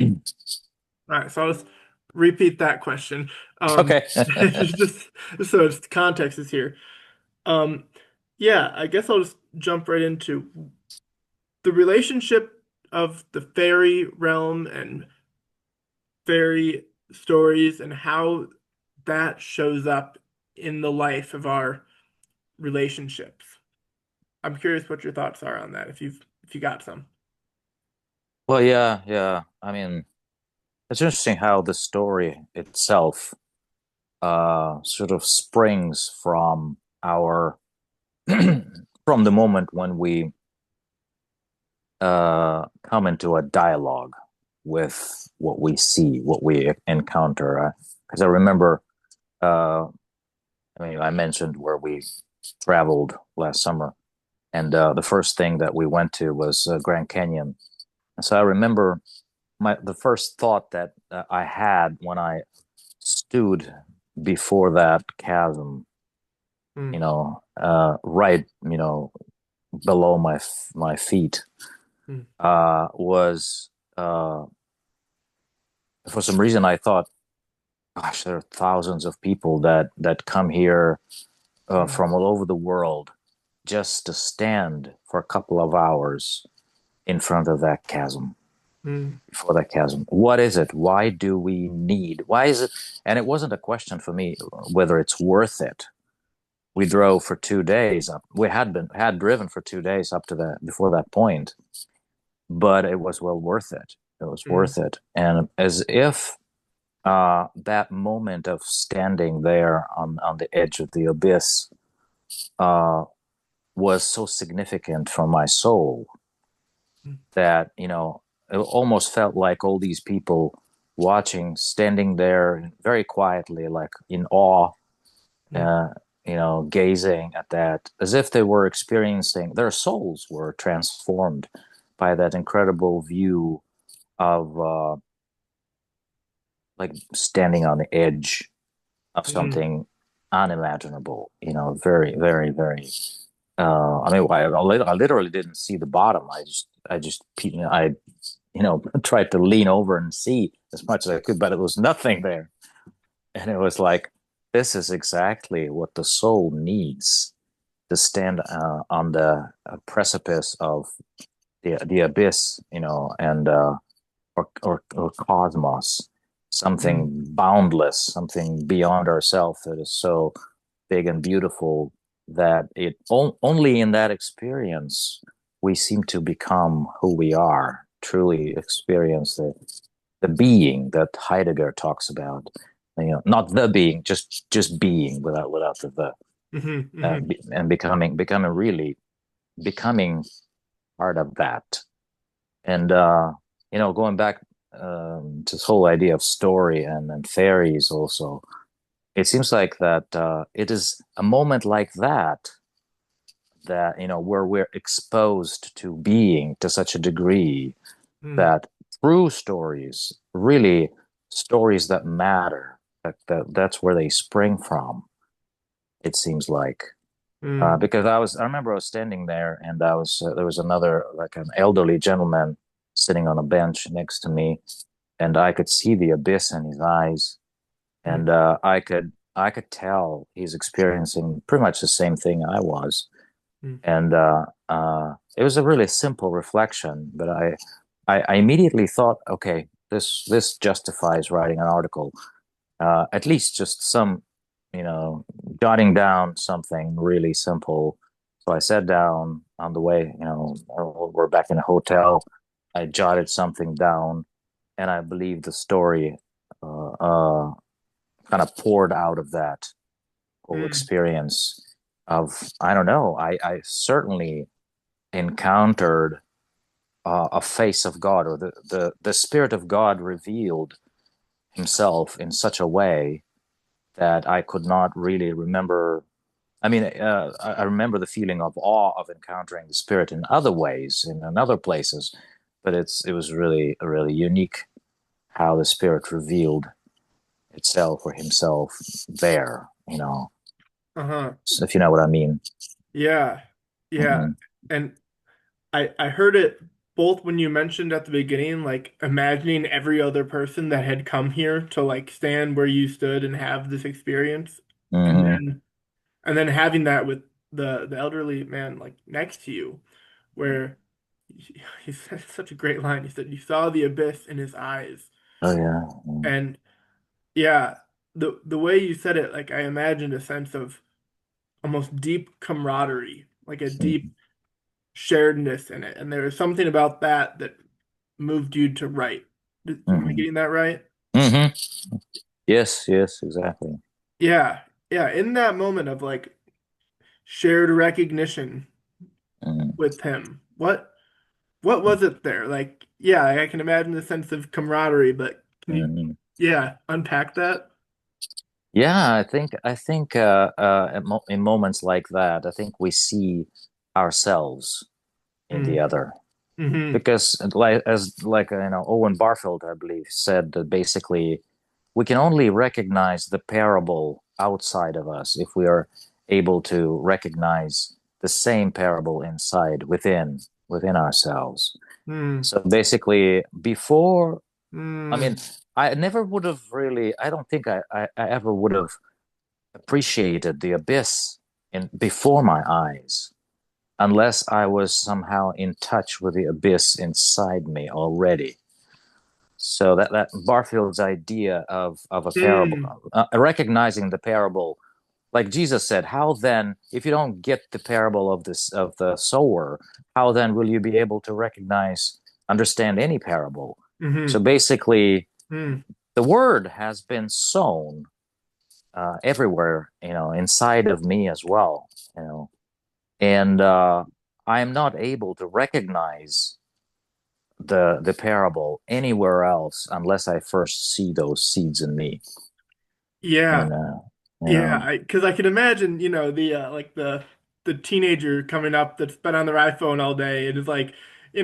All right, so I'll just repeat that question. Okay. Just so it's context is here. Um, yeah, I guess I'll just jump right into the relationship of the fairy realm and fairy stories and how that shows up in the life of our relationships. I'm curious what your thoughts are on that, if you got some. Well, yeah, yeah. I mean, it's interesting how the story itself sort of springs from our from the moment when we come into a dialogue with what we see, what we encounter. Because I remember, uh, I mean, I mentioned where we traveled last summer, and the first thing that we went to was Grand Canyon. And so I remember the first thought that I had when I stood before that chasm, Mm, right, below my feet, mm, was for some reason I thought, gosh, there are thousands of people that come here mm, from all over the world just to stand for a couple of hours in front of that chasm. mm, Before that chasm, what is it? Why do we need? Why is it? And it wasn't a question for me whether it's worth it. We drove for 2 days up. We had driven for 2 days up to that before that point, but it was well worth it. It was mm, worth it. And as if that moment of standing there on the edge of the abyss uh, was so significant for my soul mm, that, it almost felt like all these people watching, standing there very quietly, like in awe, mm, uh, gazing at that, as if they were experiencing, their souls were transformed by that incredible view of like standing on the edge of mm. something unimaginable, very, very, very. I mean, I literally didn't see the bottom. Tried to lean over and see as much as I could, but it was nothing there. And it was like, this is exactly what the soul needs to stand on the precipice of the abyss, and or cosmos, Mm. something boundless, something beyond ourselves that is so big and beautiful that only in that experience we seem to become who we are, truly experience the being that Heidegger talks about. Not the being, just being without the Mhm, mhm, and becoming really becoming part of that. And going back to this whole idea of story and fairies also, it seems like that it is a moment like that where we're exposed to being to such a degree mm, that through stories, really stories that matter, that's where they spring from. It seems like. mm, Because I remember I was standing there, and there was another, like an elderly gentleman sitting on a bench next to me, and I could see the abyss in his eyes, mm, and I could tell he's experiencing pretty much the same thing I was, mm, and it was a really simple reflection, but I immediately thought, okay, this justifies writing an article, at least just some, jotting down something really simple. So I sat down on the way, we're back in a hotel. I jotted something down, and I believe the story kind of poured out of that whole mm, experience of, I don't know, I certainly encountered a face of God, or the Spirit of God revealed himself in such a way that I could not really remember. I mean, I remember the feeling of awe of encountering the spirit in other ways, in other places, but it was really, really unique how the spirit revealed itself or himself there. uh-huh. So if you know what I mean. Yeah, yeah. Hmm. And I heard it both when you mentioned at the beginning, like imagining every other person that had come here to like stand where you stood and have this experience, and Hmm. then having that with the elderly man like next to you, where he said such a great line. He said, "You saw the abyss in his eyes," Oh yeah. Mm-hmm. and yeah, the way you said it, like I imagined a sense of almost deep camaraderie, like a deep sharedness in it, and there was something about that that moved you to write. Am I Hmm. getting that right? Hmm. Yes, yes, exactly. Yeah, yeah. In that moment of like shared recognition Hmm. with him, what was it there? Like, yeah, I can imagine the sense of camaraderie, but can you, Hmm. yeah, unpack that? Yeah, in moments like that, I think we see ourselves in the Mm. other. Hmm. Because Owen Barfield, I believe, said that basically we can only recognize the parable outside of us if we are able to recognize the same parable inside within ourselves. Mm. So basically, before, I mean, Mm. I never would have really, I don't think I ever would have appreciated the abyss in before my eyes unless I was somehow in touch with the abyss inside me already. So that Barfield's idea of a parable, Mm. recognizing the parable, like Jesus said, how then, if you don't get the parable of the sower, how then will you be able to understand any parable? So Hmm. basically, Mm. the word has been sown everywhere, inside of me as well, and I am not able to recognize the parable anywhere else unless I first see those seeds in me. Yeah. And Yeah, because I can imagine, the like the teenager coming up that's been on their iPhone all day and is like, they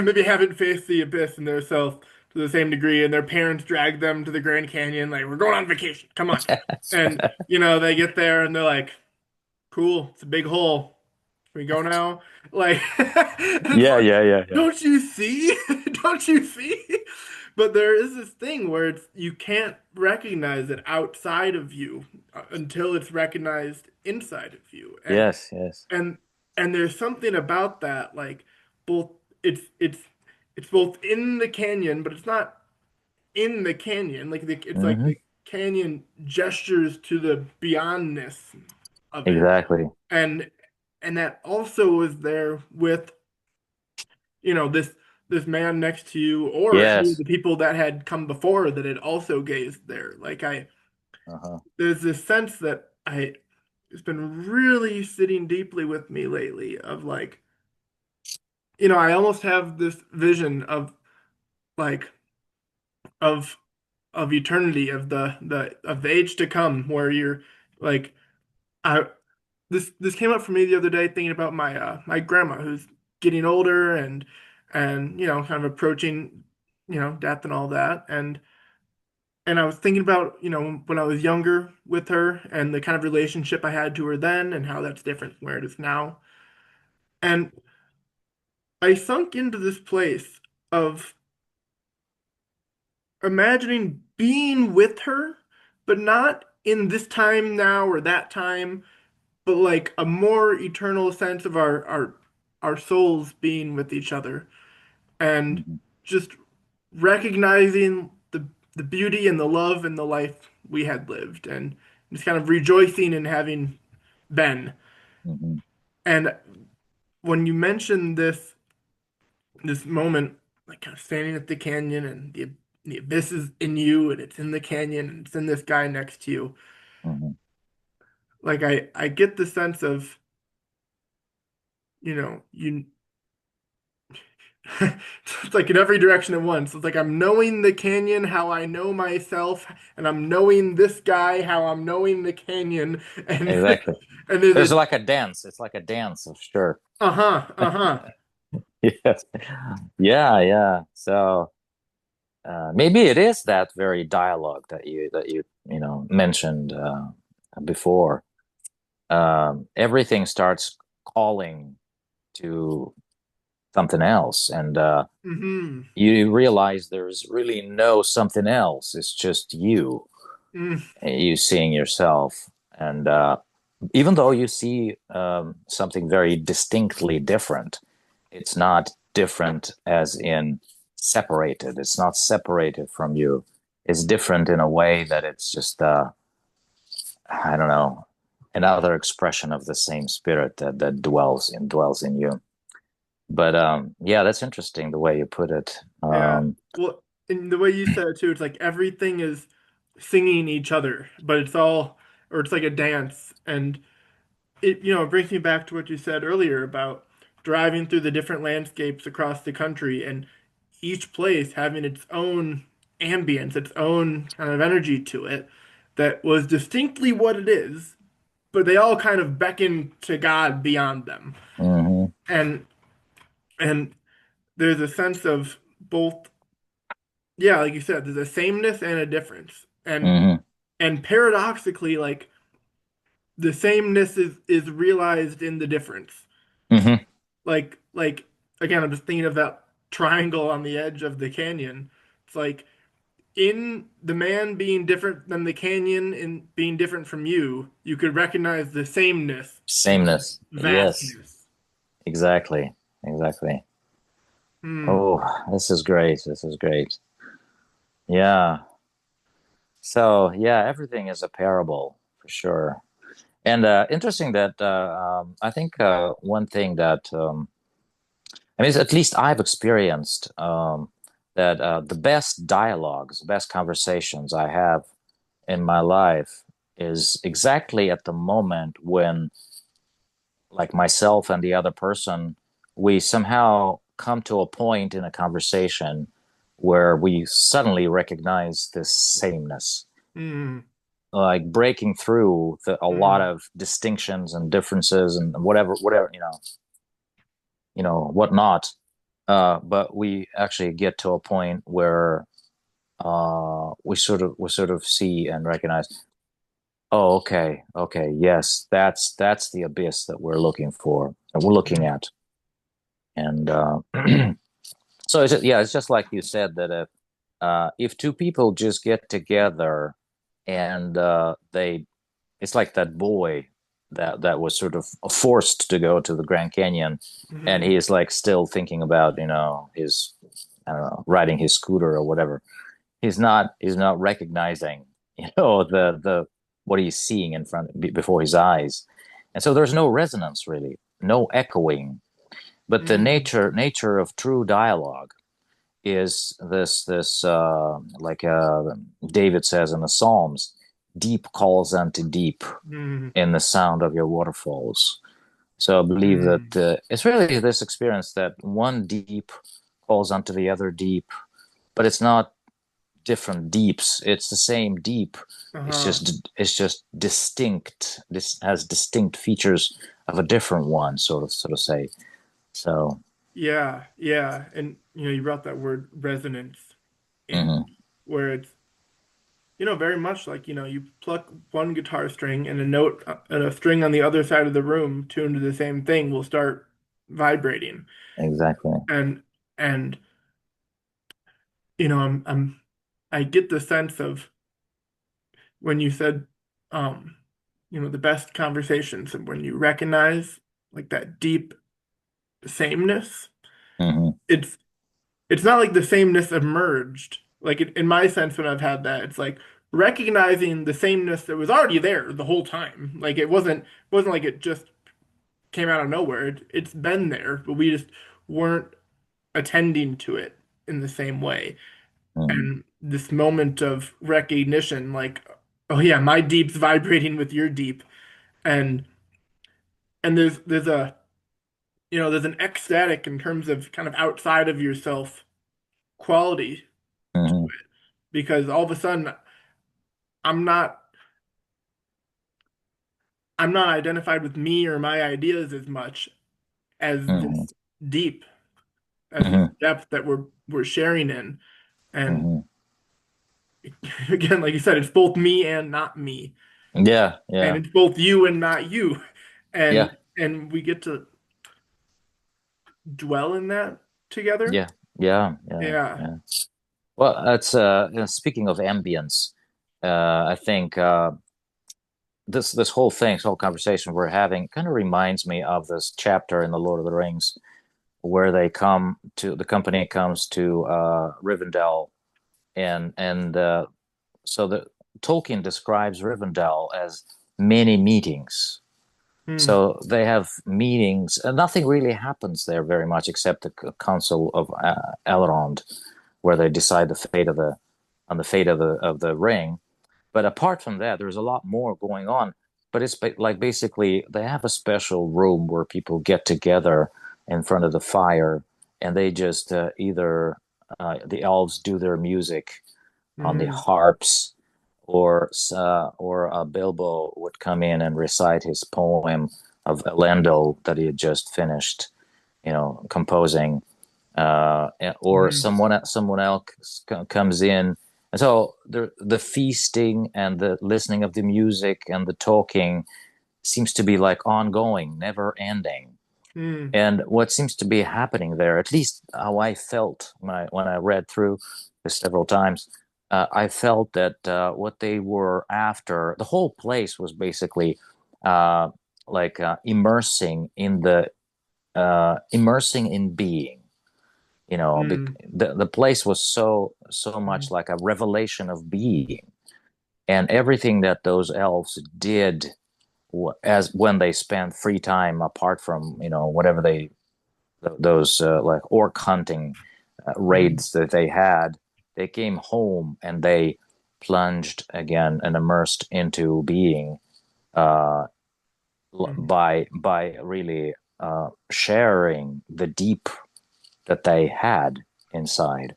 maybe haven't faced the abyss in themselves to the same degree, and their parents drag them to the Grand Canyon, like, we're going on vacation, come on. And, they get there and they're like, cool, it's a big hole. Can we go now? Like, it's yeah, like, yeah, yeah, yeah. don't you see? Don't you see? But there is this thing where you can't recognize it outside of you until it's recognized inside of you. Yes, yes. And and there's something about that, like both it's both in the canyon, but it's not in the canyon. It's like Hmm. the canyon gestures to the beyondness of it, Exactly. and that also was there with this man next to you, or any of Yes. the people that had come before that had also gazed there. Uh-huh. There's this sense that I it's been really sitting deeply with me lately of like, I almost have this vision of like of eternity, of the age to come, where you're like, I this came up for me the other day thinking about my grandma who's getting older, and kind of approaching death and all that, and I was thinking about when I was younger with her and the kind of relationship I had to her then and how that's different from where it is now. And I sunk into this place of imagining being with her, but not in this time now or that time, but like a more eternal sense of our souls being with each other, and Hmm. just recognizing the beauty and the love and the life we had lived, and just kind of rejoicing in having been. Hmm. And when you mentioned this moment, like kind of standing at the canyon, and the abyss is in you and it's in the canyon and it's in this guy next to you, Hmm. like I get the sense of, you it's like in every direction at once. It's like I'm knowing the canyon how I know myself, and I'm knowing this guy how I'm knowing the canyon, and Exactly. and there's There's a like a dance. It's like a dance of sure. uh-huh, uh-huh. Yes. Yeah, yeah. So maybe it is that very dialogue that you mentioned before. Everything starts calling to something else, and Hmm. you realize there's really no something else. It's just you seeing yourself, and even though you see something very distinctly different, it's not different as in separated. It's not separated from you. It's different in a way that it's just I don't know, another expression of the same spirit that dwells in you. But yeah, that's interesting the way you put it. Yeah. Well, and the way you said it too, it's like everything is singing each other, but it's all, or it's like a dance. And it brings me back to what you said earlier about driving through the different landscapes across the country and each place having its own ambience, its own kind of energy to it that was distinctly what it is, but they all kind of beckon to God beyond them. Hmm. And and there's a sense of both, yeah, like you said, there's a sameness and a difference. Hmm. And paradoxically, like the sameness is realized in the difference. Hmm. Like again, I'm just thinking of that triangle on the edge of the canyon. It's like in the man being different than the canyon and being different from you, you could recognize the sameness in the Sameness. Yes, vastness. exactly. Exactly. Hmm. Oh, this is great. This is great. Yeah. So, yeah, everything is a parable for sure. And interesting that I think one thing that I mean, at least I've experienced that the best dialogues, best conversations I have in my life is exactly at the moment when, like myself and the other person, we somehow come to a point in a conversation where we suddenly recognize this sameness, Hmm. like breaking through a lot Hmm. of distinctions and differences and whatever whatnot. But we actually get to a point where we sort of see and recognize, oh, okay, yes, that's the abyss that we're looking for and we're looking Hmm. at. And so it's just like you said that if two people just get together and it's like that boy that was sort of forced to go to the Grand Canyon, and Hmm. he is like still thinking about his, I don't know, riding his scooter or whatever. He's not recognizing the what he's seeing in front before his eyes, and so there's no resonance really, no echoing. But the Hmm. nature of true dialogue is this like David says in the Psalms, deep calls unto deep Hmm. in the sound of your waterfalls. So I believe that Hmm. it's really this experience that one deep calls onto the other deep, but it's not different deeps. It's the same deep. Uh-huh. It's just distinct. This has distinct features of a different one, sort of say. So, Yeah, yeah. And you brought that word resonance in mhm, where it's very much like you pluck one guitar string and a note and a string on the other side of the room tuned to the same thing will start vibrating. exactly. And and I get the sense of when you said the best conversations and when you recognize like that deep sameness, Hmm. it's it's not like the sameness emerged. Like in my sense, when I've had that, it's like recognizing the sameness that was already there the whole time. Like it wasn't like it just came out of nowhere. It's been there, but we just weren't attending to it in the same way. Hmm. And this moment of recognition, like, oh yeah, my deep's vibrating with your deep, and there's an ecstatic in terms of kind of outside of yourself quality Hmm. because all of a sudden I'm not I'm not identified with me or my ideas as much as Hmm. this deep, as this Hmm. depth that we're sharing in. And Hmm. again, like you said, it's both me and not me. Yeah, And yeah, it's both you and not you. yeah. And we get to dwell in that together. Yeah, yeah, yeah, Yeah. yeah. Well, that's speaking of ambience, I think this whole thing, this whole conversation we're having, kind of reminds me of this chapter in the Lord of the Rings where the company comes to Rivendell, and so the Tolkien describes Rivendell as many meetings. Hmm. So they have meetings, and nothing really happens there very much except the Council of Elrond, where they decide the fate of the ring. But apart from that, there's a lot more going on. But it's like basically they have a special room where people get together in front of the fire, and they just either the elves do their music on the Hmm. harps, or Bilbo would come in and recite his poem of Elendil that he had just finished, composing, or Hmm. someone else comes in, and so the feasting and the listening of the music and the talking seems to be like ongoing, never ending. Hmm. And what seems to be happening there, at least how I felt when I read through this several times, I felt that what they were after, the whole place was basically uh, like immersing in being. Hmm. The place was so much like a revelation of being, and everything that those elves did as when they spent free time apart from whatever those like orc hunting Hmm. raids that they had, they came home and they plunged again and immersed into being uh, Hmm. by really sharing the deep that they had inside.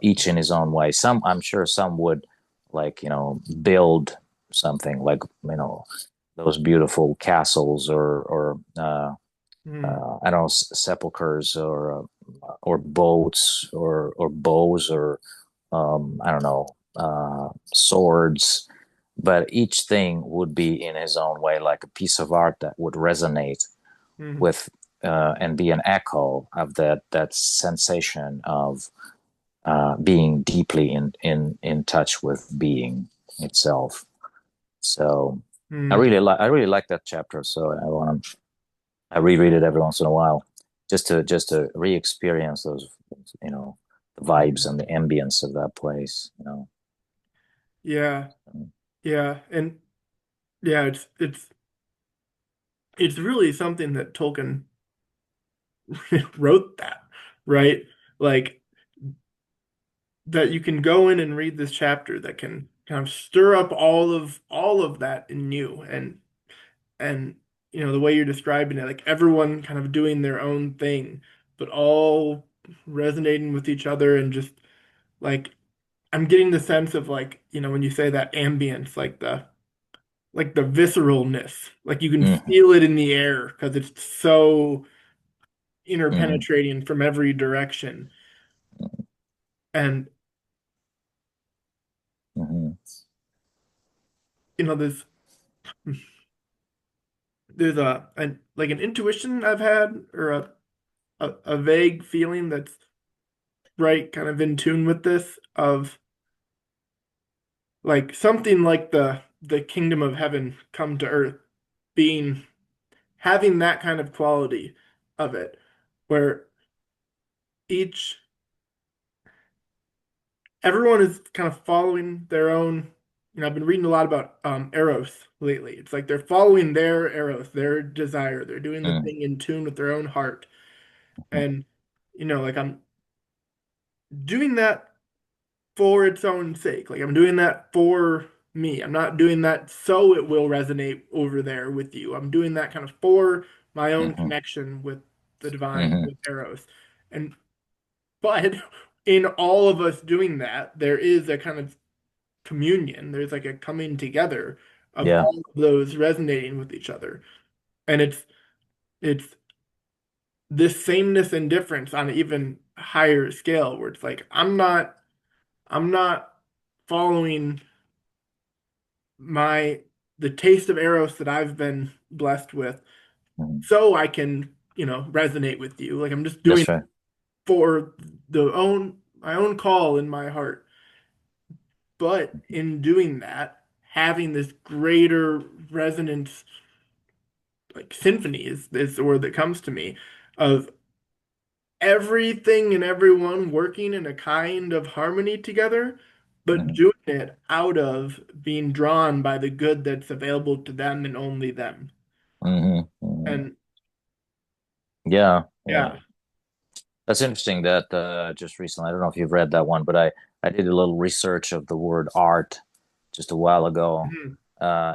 Each in his own way. I'm sure some would like build something like those beautiful castles or I don't know, sepulchers or boats or bows or I don't know, swords. But each thing would be in his own way like a piece of art that would resonate Hmm. with and be an echo of that sensation of being deeply in touch with being itself. So Hmm. I really like that chapter. So I reread it every once in a while, just to re-experience those, you know, the vibes Hmm. and the ambience of that place. Yeah. Yeah. And yeah, it's really something that Tolkien wrote that, right? Like that you can go in and read this chapter that can kind of stir up all of that in you and the way you're describing it, like everyone kind of doing their own thing, but all resonating with each other and just like I'm getting the sense of like, when you say that ambience, like the visceralness, like you can Mm-hmm, feel it in the air because it's so mm-hmm, interpenetrating from every direction. And mm-hmm, there's like an intuition I've had or a vague feeling that's right kind of in tune with this of like something like the kingdom of heaven come to earth being having that kind of quality of it where each everyone is kind of following their own. I've been reading a lot about eros lately. It's like they're following their eros, their desire. They're doing the thing in tune with their own heart. And like I'm doing that for its own sake. Like I'm doing that for me. I'm not doing that so it will resonate over there with you. I'm doing that kind of for my own mm-hmm, connection with the divine, mm-hmm. with Eros. And but in all of us doing that, there is a kind of communion. There's like a coming together of Yeah. all of those resonating with each other. And it's this sameness and difference on an even higher scale where it's like I'm not following my the taste of Eros that I've been blessed with Mm-hmm, so I can resonate with you. Like I'm just doing That's it right. for my own call in my heart. But in doing that, having this greater resonance, like symphony is the word that comes to me, of everything and everyone working in a kind of harmony together, but Hmm. doing it out of being drawn by the good that's available to them and only them. Hmm. Hmm. And Yeah, yeah. yeah. That's interesting that just recently, I don't know if you've read that one, but I did a little research of the word art just a while ago, Mhm.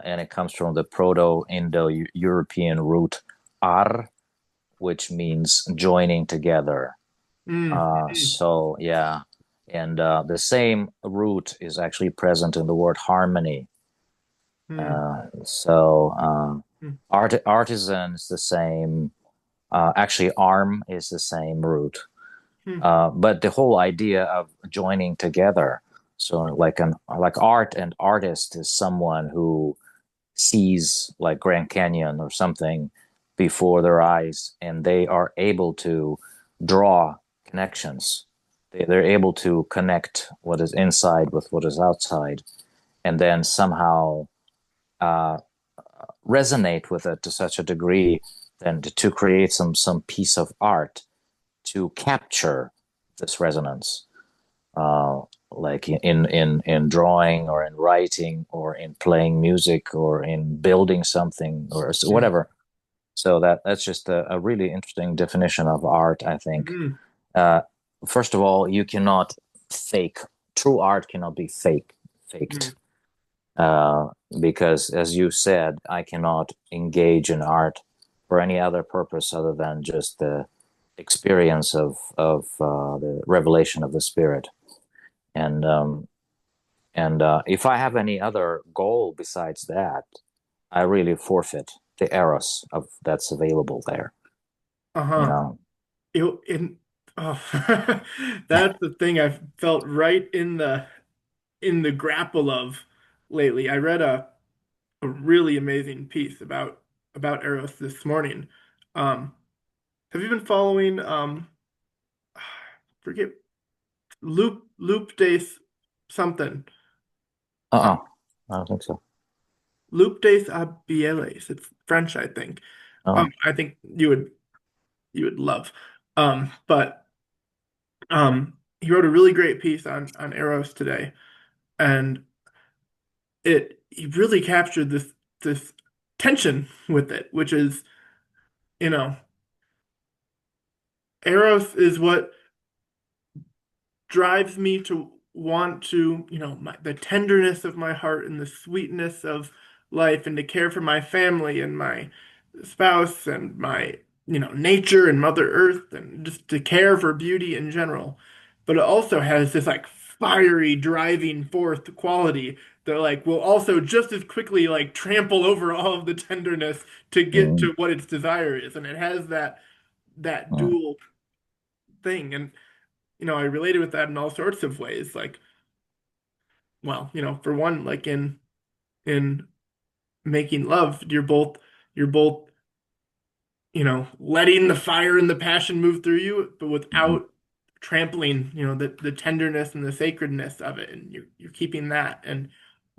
and it comes from the Proto-Indo-European root ar, which means joining together. Mm, mhm, So yeah, and the same root is actually present in the word harmony. mm, So artisan is the same. Actually, arm is the same root. mm, But the whole idea of joining together, so like art and artist is someone who sees like Grand Canyon or something before their eyes, and they are able to draw connections. They're able to connect what is inside with what is outside, and then somehow uh, resonate with it to such a degree then to create some piece of art to capture this resonance, uh, like in drawing or in writing or in playing music or in building something or mm, whatever. So that's just a really interesting definition of art, I think. mhm, Uh, First of all, you cannot fake. True art cannot be faked. mm, Uh, because, as you said, I cannot engage in art for any other purpose other than just the experience of the revelation of the spirit. And if I have any other goal besides that, I really forfeit the eros of that's available there. You uh-huh. know. In oh, that's the thing I've felt right in the grapple of lately. I read a really amazing piece about Eros this morning. Um, have you been following forget Loop Days something? Uh, Uh-uh. I don't think so. Loop Days Bieles. It's French, I think. Oh. I think you would love. But he wrote a really great piece on Eros today, and it he really captured this tension with it, which is, you know, Eros is what drives me to want to, the tenderness of my heart and the sweetness of life and to care for my family and my spouse and my, nature and Mother Earth and just to care for beauty in general. But it also has this like fiery driving forth quality that like will also just as quickly like trample over all of the tenderness to get Mm-hmm. to what its desire is. And it has that dual thing. And I related with that in all sorts of ways. Like, well, for one, like in making love, you're both, letting the fire and the passion move through you, but Mm-hmm. without trampling, the tenderness and the sacredness of it, and you're keeping that. And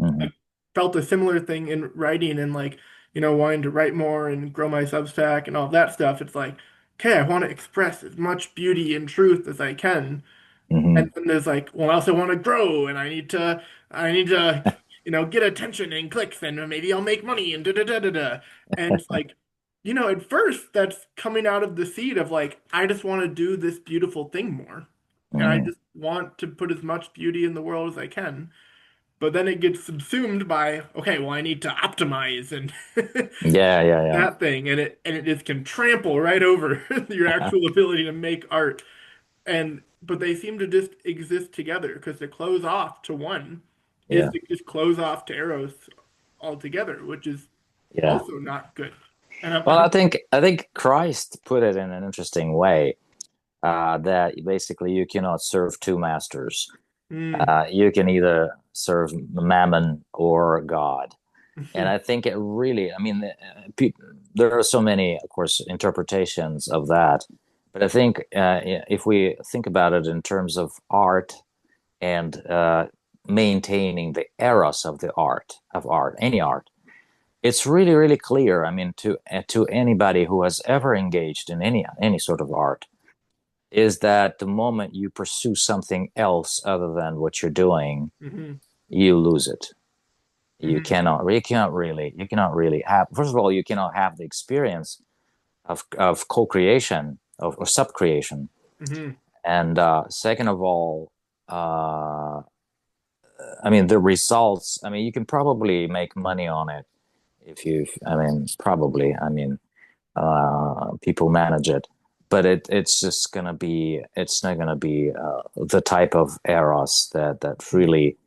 Mm-hmm. I felt a similar thing in writing and like, wanting to write more and grow my Substack and all that stuff. It's like, okay, I want to express as much beauty and truth as I can. Mm-hmm. And then there's like, well, I also want to grow and I need to, get attention and clicks and maybe I'll make money and da da da da da. And it's like, at first that's coming out of the seed of like, I just want to do this beautiful thing more. And I Mm-hmm. just want to put as much beauty in the world as I can. But then it gets subsumed by, okay, well, I need to optimize and Yeah, yeah, that thing. And it just can trample right over your yeah. actual ability to make art. But they seem to just exist together because to close off to one is Yeah, to just close off to Eros altogether, which is yeah. also not good. And Well, I think Christ put it in an interesting way, that basically you cannot serve two masters. mm, You can either serve Mammon or God. And I think it really, I mean, there are so many, of course, interpretations of that. But I think if we think about it in terms of art and maintaining the eros of the art, any art, it's really, really clear. I mean, to anybody who has ever engaged in any sort of art, is that the moment you pursue something else other than what you're doing, Hmm. you lose it. Hmm. You cannot really have. First of all, you cannot have the experience of co-creation or sub-creation, Hmm. and second of all, uh, I mean the results. I mean, you can probably make money on it if you. I mean, probably. I mean, people manage it, but it's just gonna be. It's not gonna be the type of eros that really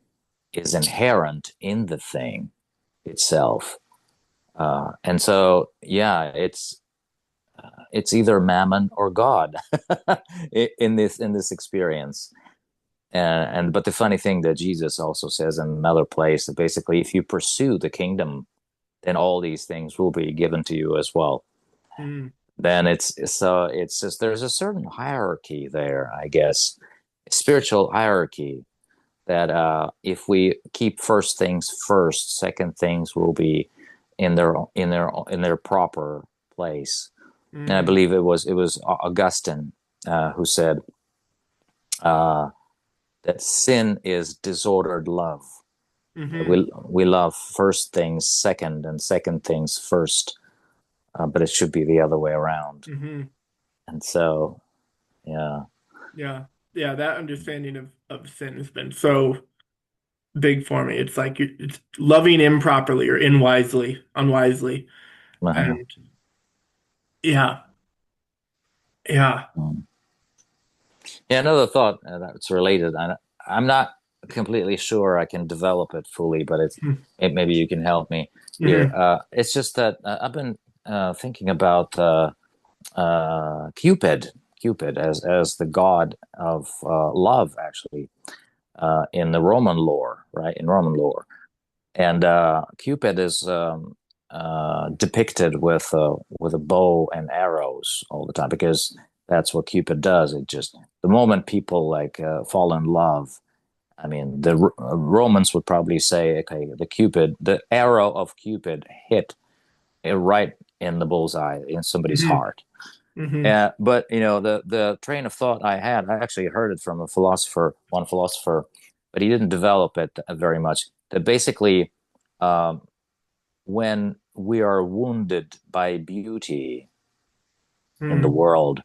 is inherent in the thing itself. And so, yeah, it's either Mammon or God in this experience. And but the funny thing that Jesus also says in another place that basically, if you pursue the kingdom, then all these things will be given to you as well. Hmm. Then it's just there's a certain hierarchy there, I guess, spiritual hierarchy that if we keep first things first, second things will be in their proper place. And I Hmm. believe it was Augustine who said uh, that sin is disordered love. That Hmm. we love first things second and second things first, but it should be the other way around. Hmm. And so, yeah, Yeah. Yeah. That understanding of sin has been so big for me. It's like it's loving improperly or unwisely. uh-huh. And yeah. Yeah. Mm. Yeah. Another thought that's related. I'm not completely sure I can develop it fully, but maybe you can help me here. Hmm. It's just that I've been thinking about Cupid, Cupid as the god of love, actually, in the Roman lore, right? In Roman lore, and Cupid is depicted with a bow and arrows all the time because that's what Cupid does. It just the moment people like fall in love. I mean, the Romans would probably say, okay, the arrow of Cupid hit it right in the bullseye in somebody's Hmm. heart. Hmm. But you know, the train of thought I had, I actually heard it from one philosopher, but he didn't develop it very much. That basically, um, when we are wounded by beauty in the Hmm. world,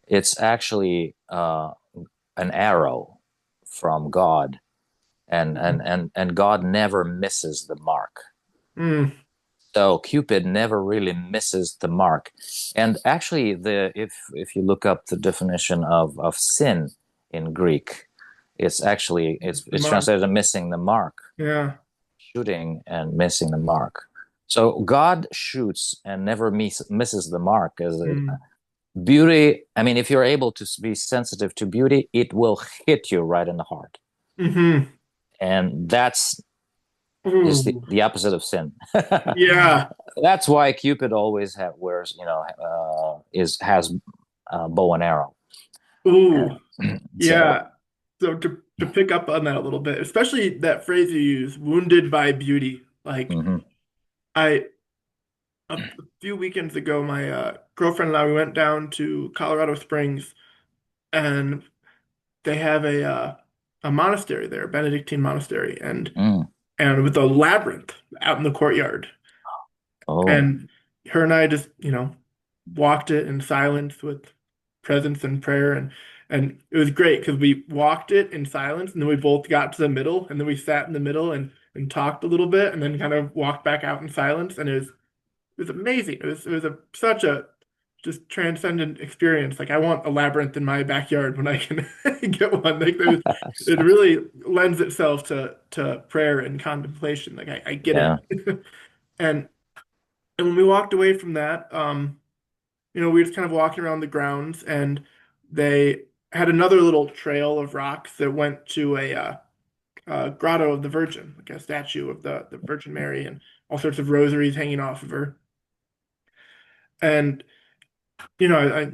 it's actually an arrow from God, and God never misses the mark. Hmm. So Cupid never really misses the mark. And actually, the if you look up the definition of sin in Greek, The it's mark. translated missing the mark, Yeah. shooting and missing the mark. So God shoots and never misses the mark. As a Hmm. beauty, I mean, if you're able to be sensitive to beauty, it will hit you right in the heart, Hmm. and that's is Ooh. the opposite of sin. Yeah. That's why Cupid always wears, is has bow and arrow. Ooh. So, Yeah. So to pick up on that a little bit, especially that phrase you use, wounded by beauty. Like mhm. I a few weekends ago, my girlfriend and I we went down to Colorado Springs, and they have a monastery there, a Benedictine monastery, Mm. and with a labyrinth out in the courtyard. Oh, And her and I just, walked it in silence with presence and prayer, and it was great because we walked it in silence, and then we both got to the middle, and then we sat in the middle and talked a little bit, and then kind of walked back out in silence, and it was amazing. It was such a just transcendent experience. Like I want a labyrinth in my backyard when I can get one. Like it really lends itself to prayer and contemplation. Like I get yeah. it. And and when we walked away from that, we were just kind of walking around the grounds, and they had another little trail of rocks that went to grotto of the Virgin, like a statue of the Virgin Mary, and all sorts of rosaries hanging off of her. And I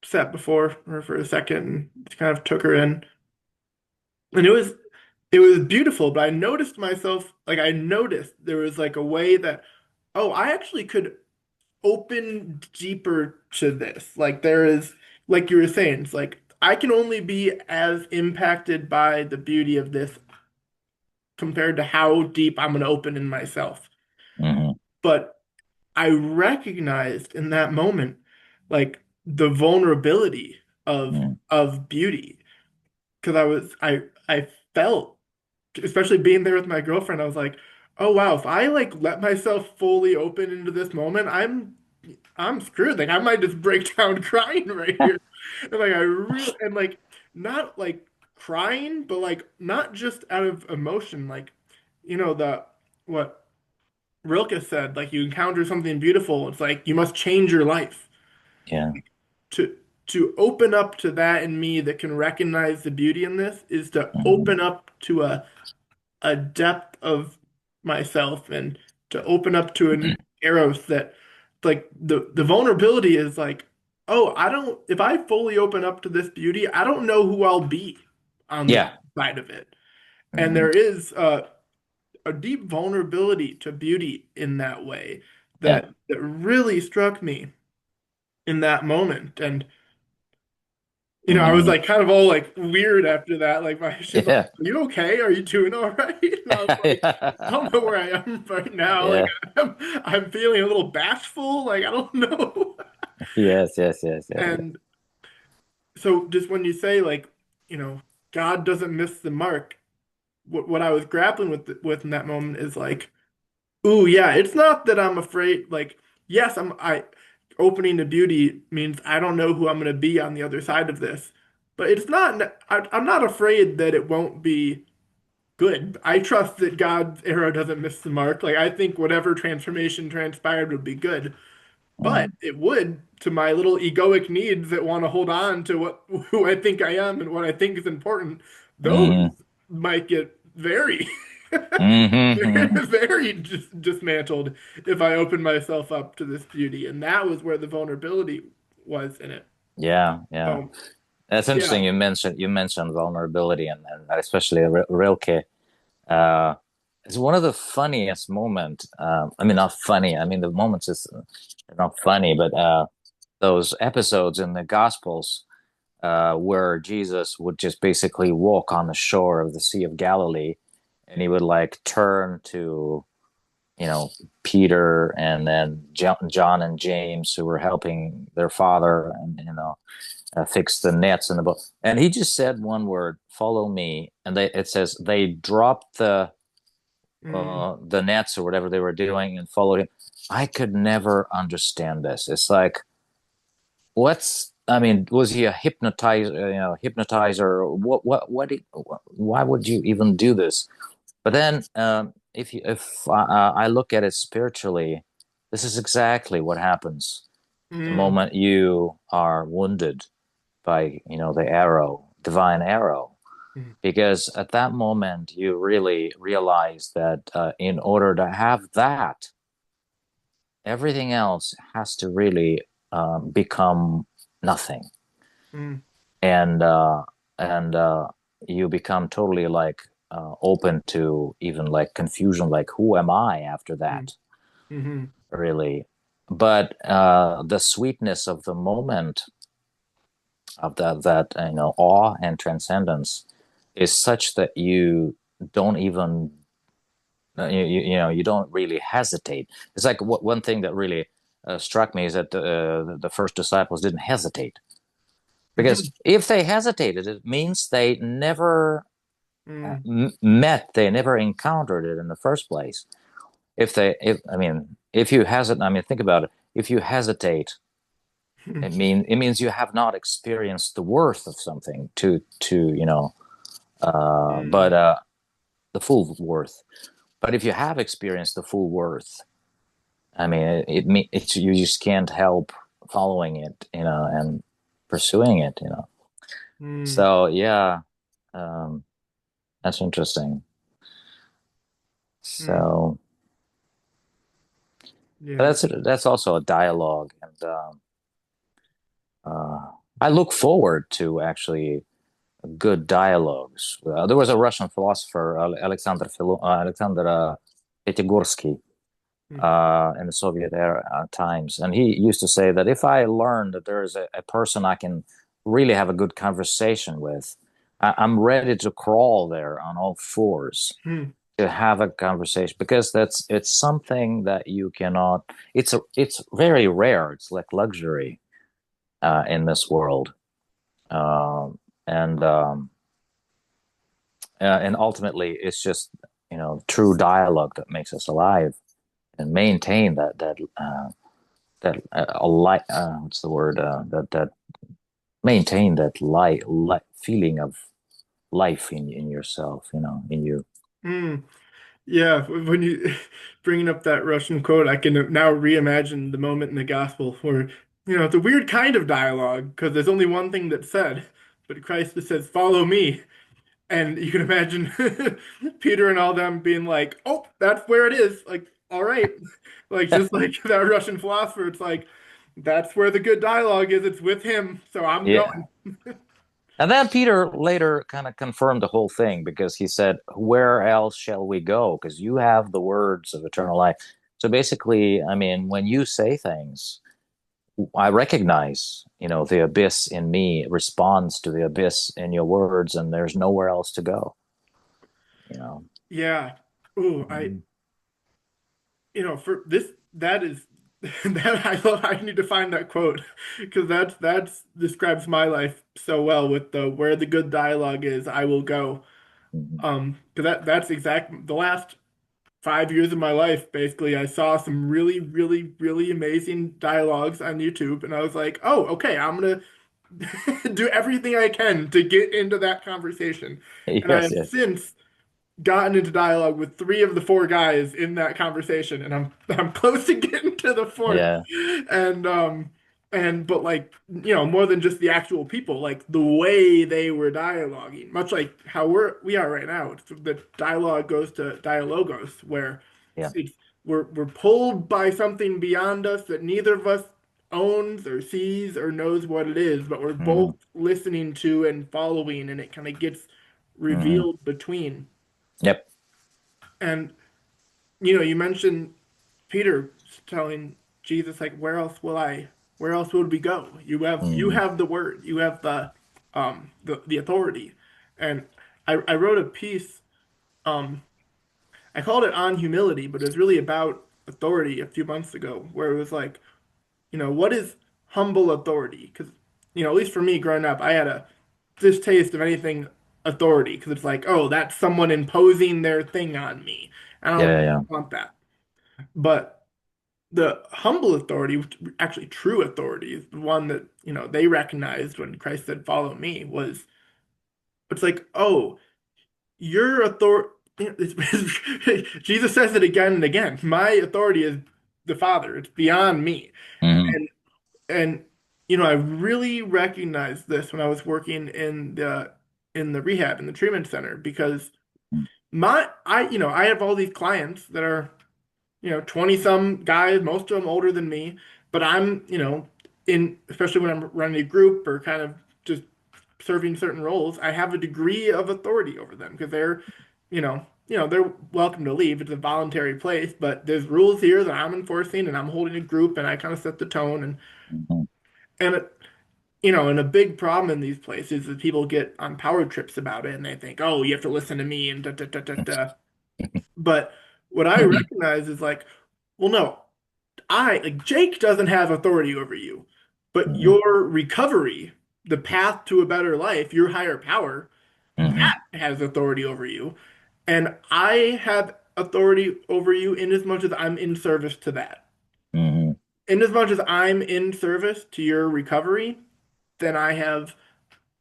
sat before her for a second and kind of took her in, and it was beautiful. But I noticed myself, like I noticed there was like a way that, oh, I actually could open deeper to this. Like there is, like you were saying, it's like I can only be as impacted by the beauty of this compared to how deep I'm going to open in myself. Hmm. But I recognized in that moment, like the vulnerability Hmm. of beauty, because I felt, especially being there with my girlfriend, I was like, oh wow, if I like let myself fully open into this moment, I'm screwed. Like I might just break down crying right here. And like I really and like not like crying, but like not just out of emotion, like the what Rilke said, like you encounter something beautiful, it's like you must change your life. Yeah. To to open up to that in me that can recognize the beauty in this is to Hmm. open up to a depth of myself and to open up to an eros that like the vulnerability is like, oh, I don't if I fully open up to this beauty, I don't know who I'll be on the Yeah. other side of it. And Hmm. there is a deep vulnerability to beauty in that way Yeah. that really struck me in that moment. And I was Hmm. like kind of all like weird after that. Like she's like, Yeah. "Are you okay? Are you doing all right?" And I was like, "I Yeah. don't know where I am right now. Like Yeah. I'm feeling a little bashful. Like I don't know." Yes, yes, yes, yes, yes. And so just when you say like, God doesn't miss the mark, what I was grappling with in that moment is like, ooh, yeah, it's not that I'm afraid. Like, yes, I opening to beauty means I don't know who I'm going to be on the other side of this. But it's not, I'm not afraid that it won't be good. I trust that God's arrow doesn't miss the mark. Like, I think whatever transformation transpired would be good. But Mm. it would to my little egoic needs that want to hold on to who I think I am and what I think is important. Those Hmm. might get very, Hmm. Hmm. very dismantled if I open myself up to this beauty. And that was where the vulnerability was in it. Yeah, yeah. So, That's yeah. interesting. You mentioned vulnerability and especially Rilke. Uh, it's one of the funniest moment. I mean, not funny. I mean, the moments is not funny, but those episodes in the Gospels where Jesus would just basically walk on the shore of the Sea of Galilee, and he would like turn to you know Peter and then John and James who were helping their father and fix the nets in the boat, and he just said one word, "Follow me," and it says they dropped Mm, the nets or whatever they were doing and followed him. I could never understand this. It's like, what's I mean, was he a hypnotizer? Why would you even do this? But then, if I look at it spiritually, this is exactly what happens the mm, moment you are wounded by, the arrow, divine arrow, mm, because at that moment you really realize that in order to have that, everything else has to really become nothing, mm, and you become totally like open to even like confusion, like who am I after mm, that, mm, really. But the sweetness of the moment of that awe and transcendence is such that you don't even you don't really hesitate. It's like one thing that really struck me is that the first disciples didn't hesitate, because mm, if they hesitated, it means they never mm, they never encountered it in the first place. If I mean, if you hesitate, I mean, think about it. If you hesitate, it means you have not experienced the worth of something to but mm, the full worth. But if you have experienced the full worth, I mean, it's you just can't help following it, and pursuing it. mm. So yeah, um, that's interesting. Mm, So yeah. that's also a dialogue, and uh, I look forward to actually good dialogues. There was a Russian philosopher, Alexander Pятигорский, Mm, in the Soviet era times, and he used to say that if I learn that there is a person I can really have a good conversation with, I'm ready to crawl there on all fours mm, to have a conversation, because it's something that you cannot. It's very rare. It's like luxury in this world, um, and and ultimately, it's just true dialogue that makes us alive and maintain that a light. What's the word? That maintain that light feeling of life in yourself. In you. mm. Yeah, when you bringing up that Russian quote, I can now reimagine the moment in the gospel where, it's a weird kind of dialogue because there's only one thing that's said, but Christ just says, "Follow me." And you can imagine Peter and all them being like, "Oh, that's where it is." Like, all right. Like just like that Russian philosopher, it's like that's where the good dialogue is. It's with him, so I'm Yeah. going. And then Peter later kind of confirmed the whole thing, because he said, "Where else shall we go? Because you have the words of eternal life." So basically, I mean, when you say things, I recognize, the abyss in me responds to the abyss in your words, and there's nowhere else to go. You know. Yeah. Ooh, Mhm. for this, that is that I love. I need to find that quote because that's describes my life so well with the where the good dialogue is, I will go. Mhm. Because that's exact the last 5 years of my life, basically, I saw some really, really, really amazing dialogues on YouTube, and I was like, oh, okay, I'm gonna do everything I can to get into that conversation. And I Yes, have yes, since gotten into dialogue with three of the four guys in that conversation, and I'm close to getting to the fourth. yeah, And but like more than just the actual people, like the way they were dialoguing, much like how we are right now. The dialogue goes to dialogos, where yeah. it's we're pulled by something beyond us that neither of us owns or sees or knows what it is, but we're both Hmm. listening to and following, and it kind of gets Hmm. revealed between. Yep. And you mentioned Peter telling Jesus, like, where else would we go? You Hmm. have the word, you have the authority. And I wrote a piece, um, I called it On Humility, but it was really about authority a few months ago, where it was like, what is humble authority? Because, at least for me growing up, I had a distaste of anything authority because it's like, oh, that's someone imposing their thing on me. I Yeah, don't yeah, yeah. want that. But the humble authority, which actually true authority, is the one that, they recognized when Christ said, "Follow me," was it's like, oh, your authority. Jesus says it again and again. My authority is the Father. It's beyond me. Hmm. And and I really recognized this when I was working in the rehab in the treatment center because I have all these clients that are 20 some guys, most of them older than me, but I'm, especially when I'm running a group or kind of just serving certain roles, I have a degree of authority over them because they're welcome to leave. It's a voluntary place, but there's rules here that I'm enforcing and I'm holding a group and I kind of set the tone Hmm. and and a big problem in these places is people get on power trips about it and they think, oh, you have to listen to me and da da da da da. But what I recognize is like, well, no, like Jake doesn't have authority over you, but Hmm. your recovery, the path to a better life, your higher power, Hmm. that has authority over you. And I have authority over you in as much as I'm in service to that. Hmm. In as much as I'm in service to your recovery, then I have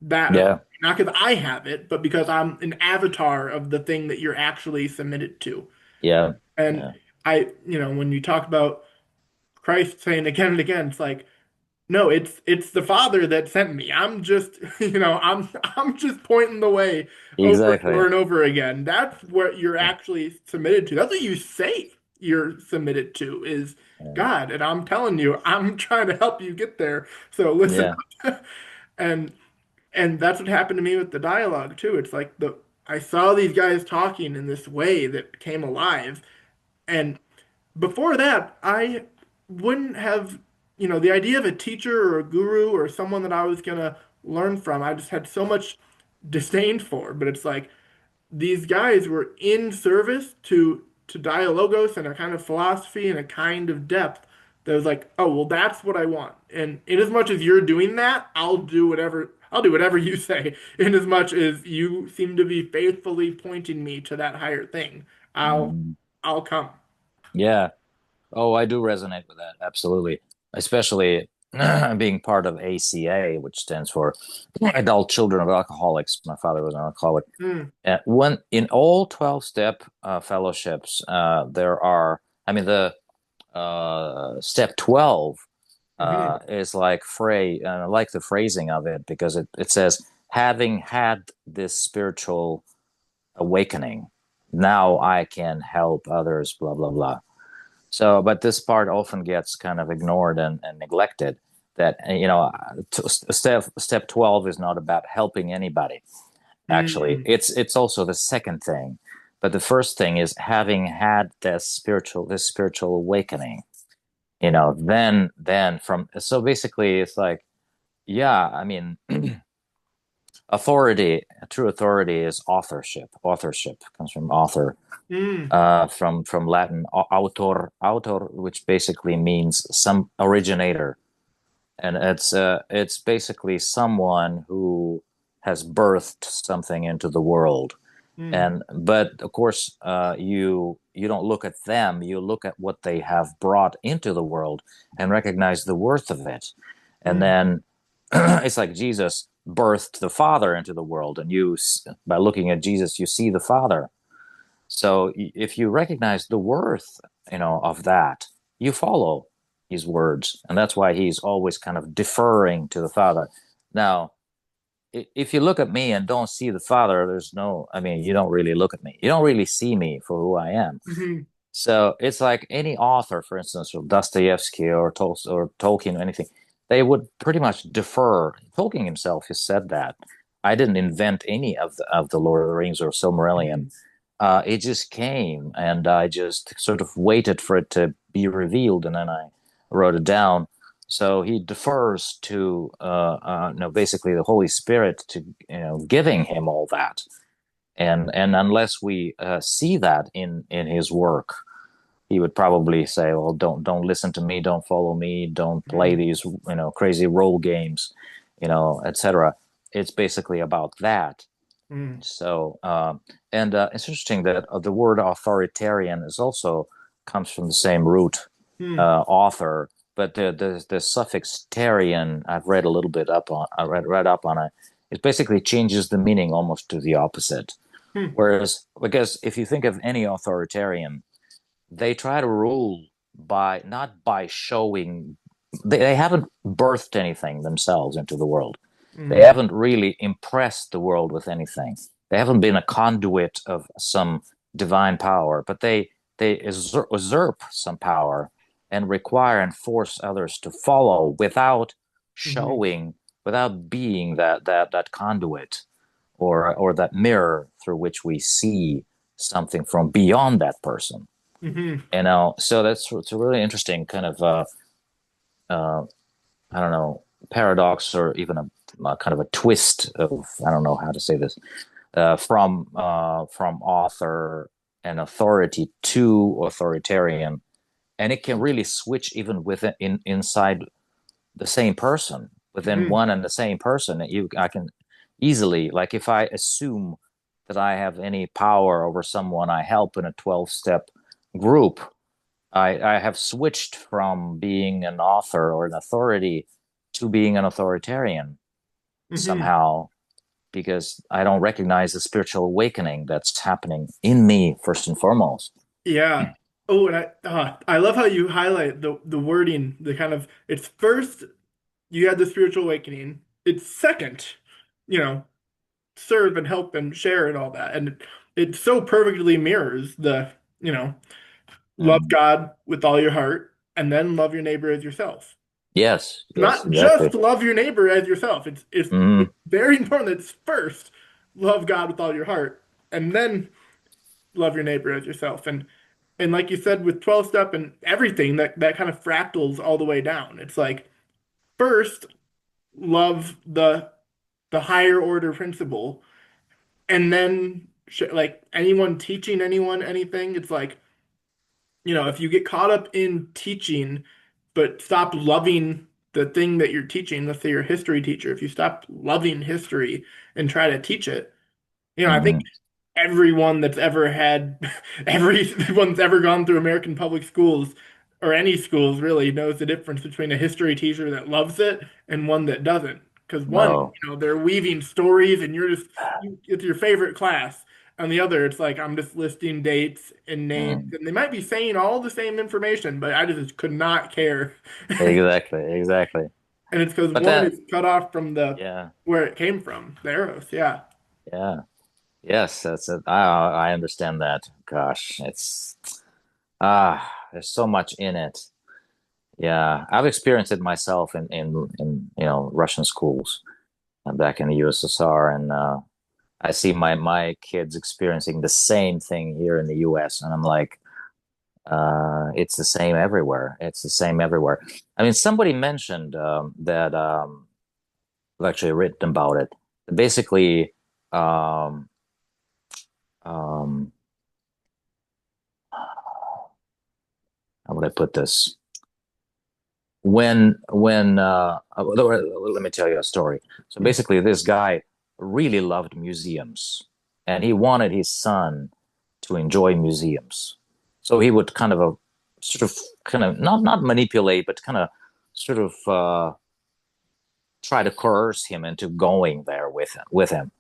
that authority. Yeah, Not because I have it, but because I'm an avatar of the thing that you're actually submitted to. yeah, And yeah. when you talk about Christ saying again and again, it's like, No, it's the Father that sent me. I'm just, I'm just pointing the way over and over Exactly. and over again. That's what you're actually submitted to. That's what you say you're submitted to is Yeah. God. And I'm telling you, I'm trying to help you get there. So listen Yeah. up. And and that's what happened to me with the dialogue too. It's like the I saw these guys talking in this way that came alive. And before that, I wouldn't have, the idea of a teacher or a guru or someone that I was gonna learn from, I just had so much disdain for. But it's like these guys were in service to Dialogos and a kind of philosophy and a kind of depth that was like, oh, well, that's what I want. And in as much as you're doing that, I'll do whatever you say. In as much as you seem to be faithfully pointing me to that higher thing, I'll Mhm. I'll come. Yeah. Oh, I do resonate with that. Absolutely. Especially being part of ACA, which stands for Adult Children of Alcoholics. My father was an alcoholic. Mm, When in all 12 step fellowships, there are, I mean, the step 12 hmm is like the phrasing of it because it says, having had this spiritual awakening, now I can help others, blah, blah, blah. So, but this part often gets kind of ignored and neglected. That step 12 is not about helping anybody. Actually, mm, it's also the second thing, but the first thing is having had this spiritual awakening. Then from so basically, it's like yeah, I mean, true authority is authorship. Authorship comes from author, mm, from Latin autor, which basically means some originator, and it's basically someone who has birthed something into the world. mm, And but of course, you don't look at them; you look at what they have brought into the world and recognize the worth of it. And mm, then it's like Jesus birthed the Father into the world, and by looking at Jesus, you see the Father. So if you recognize the worth, of that, you follow his words, and that's why he's always kind of deferring to the Father. Now, if you look at me and don't see the Father, I mean, you don't really look at me. You don't really see me for who I am. mm, So it's like any author, for instance, of Dostoevsky or Tolkien or anything, they would pretty much defer. Tolkien himself has said that. I didn't invent any of the Lord of the Rings or Silmarillion. mm, It just came, and I just sort of waited for it to be revealed, and then I wrote it down. So he defers to, basically the Holy Spirit to, giving him all that, and unless we see that in his work, he would probably say, "Well, don't listen to me, don't follow me, don't play mm, these, crazy role games, etc." It's basically about that. mm, So, and it's interesting that the word authoritarian is also comes from the same root, mm, author, but the suffix "tarian" I've read a little bit up on. I read up on it. It basically changes the meaning almost to the opposite. mm, Whereas, because if you think of any authoritarian, they try to rule by not by showing. They haven't birthed anything themselves into the world. They mm, haven't really impressed the world with anything. They haven't been a conduit of some divine power, but they usurp some power and require and force others to follow without mm, showing, without being that conduit or that mirror through which we see something from beyond that person. mm, So it's a really interesting kind of uh, I don't know, paradox or even a kind of a twist of, I don't know how to say this, from author and authority to authoritarian, and it can really switch even inside the same person, within mm, one and the same person. I can easily, like, if I assume that I have any power over someone I help in a 12-step group, I have switched from being an author or an authority to being an authoritarian mm. somehow, because I don't recognize the spiritual awakening that's happening in me first and foremost. Yeah. Oh, and I love how you highlight the wording, the kind of it's first. you had the spiritual awakening. It's second, you know, serve and help and share and all that. And it so perfectly mirrors the, you know, love Mm. God with all your heart and then love your neighbor as yourself. Yes, yes, Not exactly. just love your neighbor as yourself. It's Mm. very important that it's first love God with all your heart and then love your neighbor as yourself. And like you said with 12 step and everything that kind of fractals all the way down. It's like first love the higher order principle and then like anyone teaching anyone anything, it's like, if you get caught up in teaching but stop loving the thing that you're teaching, let's say you're a history teacher, if you stop loving history and try to teach it, I think Mm. everyone that's ever had, everyone that's ever gone through American public schools or any schools really knows the difference between a history teacher that loves it and one that doesn't. Because one, No. they're weaving stories and it's your favorite class. On the other, it's like I'm just listing dates and names, Mm. and they might be saying all the same information, but I just could not care. Exactly, exactly. And it's because But one that, is cut off from the yeah, where it came from, the arrows. Yeah. yeah, yes, that's it. I understand that. Gosh, there's so much in it. Yeah, I've experienced it myself in Russian schools back in the USSR, and I see my kids experiencing the same thing here in the US, and I'm like, it's the same everywhere. It's the same everywhere. I mean, somebody mentioned that I've actually written about it. Basically, um, um, how would I put this? Let me tell you a story. So basically, this guy really loved museums, and he wanted his son to enjoy museums. So he would kind of not manipulate, but kind of sort of try to coerce him into going there with him.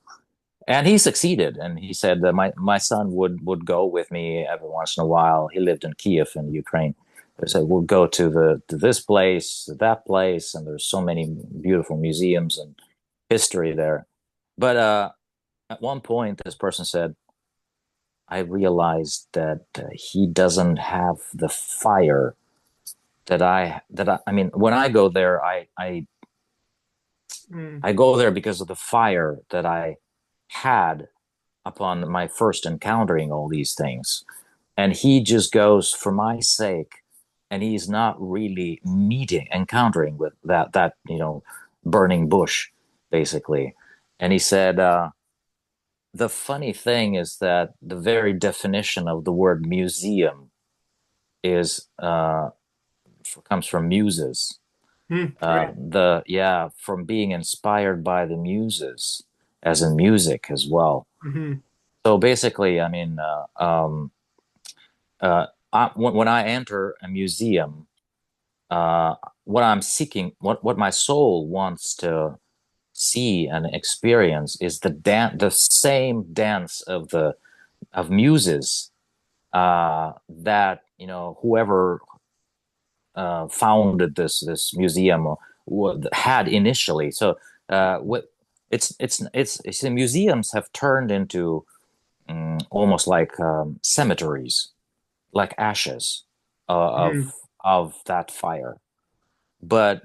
And he succeeded. And he said that my son would go with me every once in a while. He lived in Kiev in Ukraine. He said we'll go to this place, that place, and there's so many beautiful museums and history there. But at one point, this person said, "I realized that he doesn't have the fire I mean, when I go there, Mm, I go there because of the fire that I had upon my first encountering all these things. And he just goes for my sake, and he's not really encountering with that burning bush, basically. And he said, the funny thing is that the very definition of the word museum is comes from muses. right. From being inspired by the muses, as in music as well. Hmm. So basically, I mean, when I enter a museum, what I'm seeking, what my soul wants to see and experience is the same dance of muses that whoever founded this museum had initially. So what it's the museums have turned into almost like cemeteries, like ashes Hmm. of that fire. But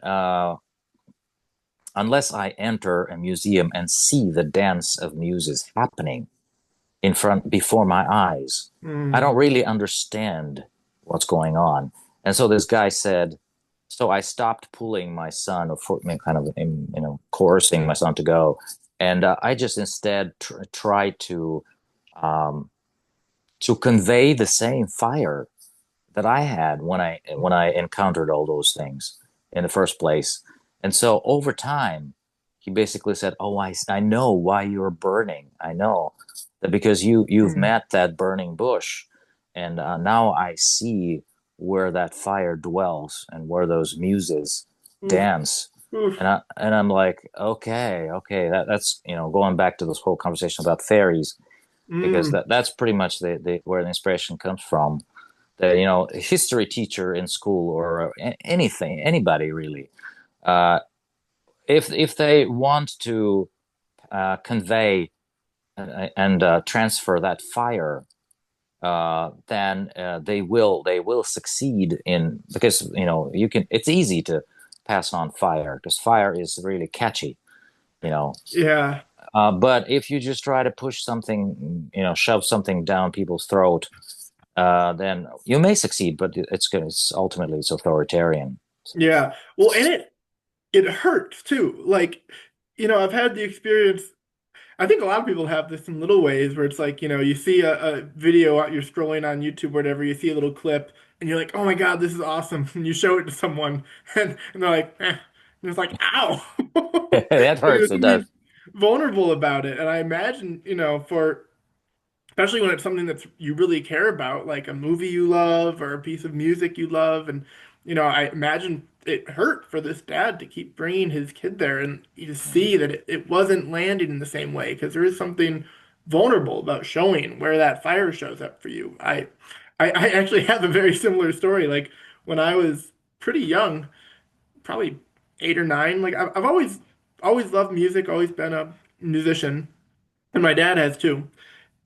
unless I enter a museum and see the dance of muses happening in front before my eyes, I Hmm. don't really understand what's going on. And so this guy said, so I stopped pulling my son, or kind of coercing my son to go, and I just instead tried um, to convey the same fire that I had when I encountered all those things in the first place. And so over time, he basically said, "Oh, I know why you're burning. I know that because you've Hmm. met that burning bush, and now I see where that fire dwells and where those muses Oof. dance." Oof. And I'm like, okay, okay, that's going back to this whole conversation about fairies, because Mm. that's pretty much the where the inspiration comes from. The history teacher in school, or anything, anybody really, uh, if they want to convey and transfer that fire, then they will succeed in, because you can, it's easy to pass on fire because fire is really catchy, you know. Yeah. But if you just try to push something, shove something down people's throat, then you may succeed, but it's ultimately it's authoritarian. So, Yeah. Well, and it hurts too. Like, I've had the experience. I think a lot of people have this in little ways where it's like, you see a video out, you're scrolling on YouTube or whatever, you see a little clip and you're like, oh my God, this is awesome. And you show it to someone and they're like, eh. And it's like, ow. that Like, hurts. there's It does. something vulnerable about it. And I imagine, for especially when it's something that you really care about, like a movie you love or a piece of music you love. And, I imagine it hurt for this dad to keep bringing his kid there and you just see that it wasn't landing in the same way because there is something vulnerable about showing where that fire shows up for you. I actually have a very similar story. Like when I was pretty young, probably 8 or 9, like I've always loved music, always been a musician, and my dad has too.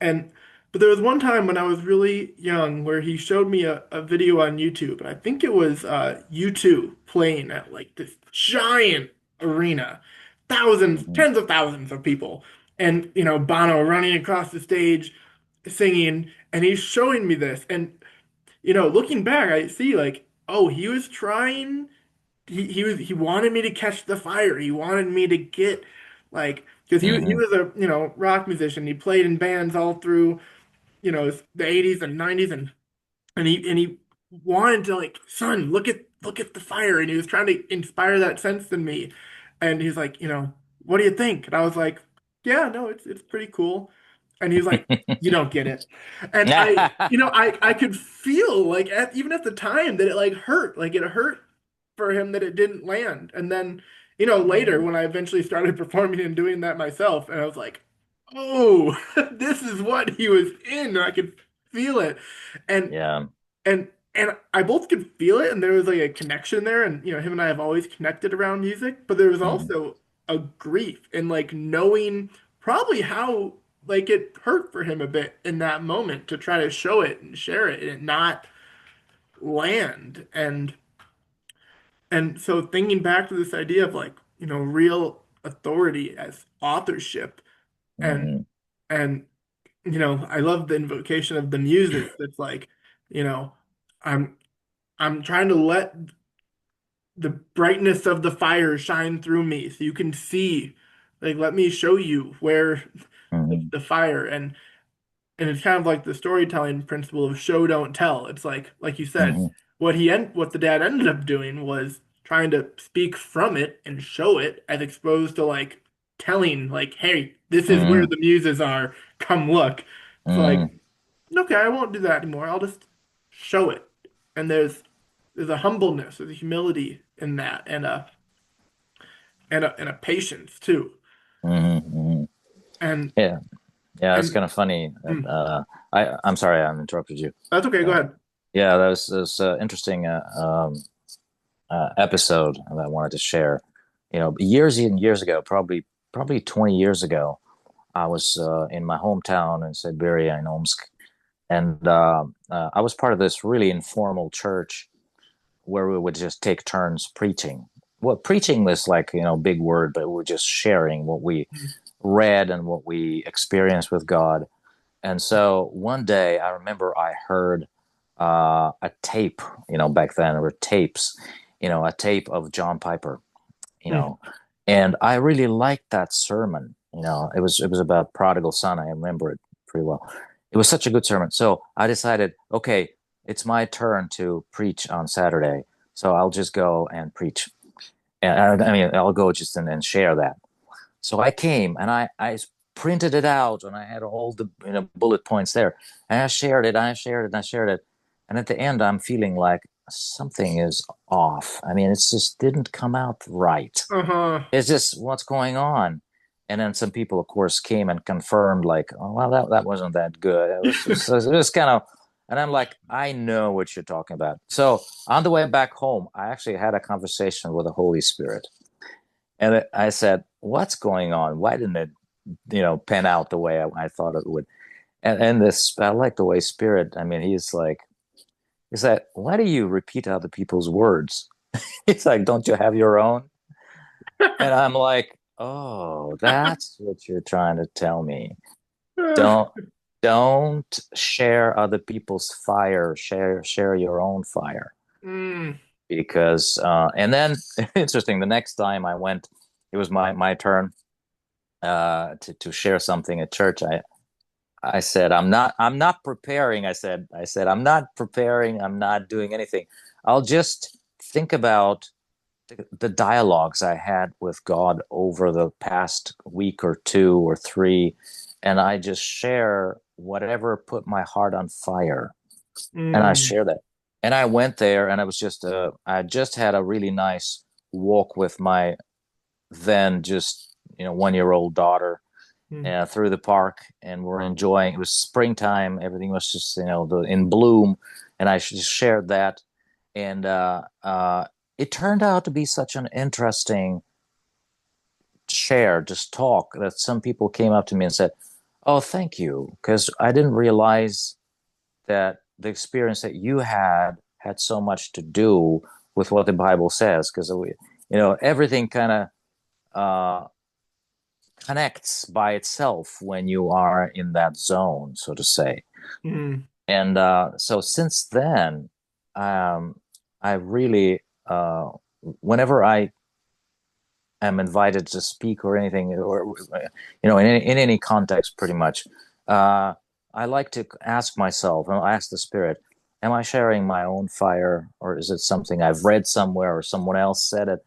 And but there was one time when I was really young where he showed me a video on YouTube, and I think it was U2 playing at like this giant arena, thousands, Mhm. tens of thousands of people, and Bono running across the stage singing, and he's showing me this, and looking back, I see like, oh, he was trying. He wanted me to catch the fire. He wanted me to get like because he Mhm. was a rock musician. He played in bands all through the 80s and 90s, and he wanted to like, son, look at the fire, and he was trying to inspire that sense in me, and he's like, what do you think? And I was like, yeah, no, it's pretty cool, and he's like, you don't get it, and I could feel like even at the time that it like hurt, like it hurt for him that it didn't land, and then later Mhm. when I eventually started performing and doing that myself, and I was like, oh, this is what he was in. I could feel it. And Yeah. and I both could feel it, and there was like a connection there, and him and I have always connected around music, but there was Mhm. also a grief and like knowing probably how like it hurt for him a bit in that moment to try to show it and share it and it not land. And so thinking back to this idea of like, real authority as authorship and Mhm. and I love the invocation of the muses. It's like, you know, I'm I'm trying to let the brightness of the fire shine through me so you can see. Like, let me show you where Mhm. the fire and it's kind of like the storytelling principle of show don't tell. It's like you said, Mhm. what the dad ended up doing was trying to speak from it and show it as exposed to like telling like, hey, this is where Mhm. the muses are. Come look. It's like, Mhm. okay, I won't do that anymore. I'll just show it. And there's a humbleness, there's a humility in that, and a patience too. Mhm. Mhm. And Yeah. Yeah, it's and kind of funny. mm, I'm sorry, I interrupted you. that's okay. Go Uh, ahead. yeah, that was interesting episode that I wanted to share. Years and years ago, probably 20 years ago, I was in my hometown in Siberia in Omsk, and I was part of this really informal church where we would just take turns preaching. Well, preaching was like big word, but we were just sharing what we Mm, read and what we experienced with God. And so one day I remember I heard a tape, back then there were tapes, a tape of John Piper, you mm, know, and I really liked that sermon. It was about prodigal son. I remember it pretty well. It was such a good sermon. So I decided, okay, it's my turn to preach on Saturday. So I'll just go and preach. And I mean, I'll go just and share that. So I came and I printed it out and I had all the bullet points there. And I shared it, I shared it, and I shared it. And at the end, I'm feeling like something is off. I mean, it just didn't come out right. uh-huh. It's just what's going on. And then some people, of course, came and confirmed, like, oh, well, that wasn't that good. It was kind of, and I'm like, I know what you're talking about. So on the way back home, I actually had a conversation with the Holy Spirit. And I said, "What's going on? Why didn't it, pan out the way I thought it would?" And this, I like the way Spirit. I mean, he said, "Why do you repeat other people's words?" He's like, "Don't you have your own?" And I'm like, "Oh, that's what you're trying to tell me. Don't don't share other people's fire. Share your own fire." Mm, Because and then interesting, the next time I went, it was my turn to share something at church. I said, I'm not preparing. I said I'm not preparing. I'm not doing anything. I'll just think about the dialogues I had with God over the past week or two or three, and I just share whatever put my heart on fire, and I mm, share that. And I went there, and I just had a really nice walk with my then just 1 year old daughter mm, through the park, and we're enjoying. It was springtime; everything was just in bloom, and I just shared that, and it turned out to be such an interesting share, just talk, that some people came up to me and said, "Oh, thank you," because I didn't realize that the experience that you had so much to do with what the Bible says, because everything kind of connects by itself when you are in that zone, so to say. mm, And so since then, um, I really, whenever I am invited to speak or anything, or in any context, pretty much, uh, I like to ask myself, and I ask the Spirit, am I sharing my own fire, or is it something I've read somewhere or someone else said it?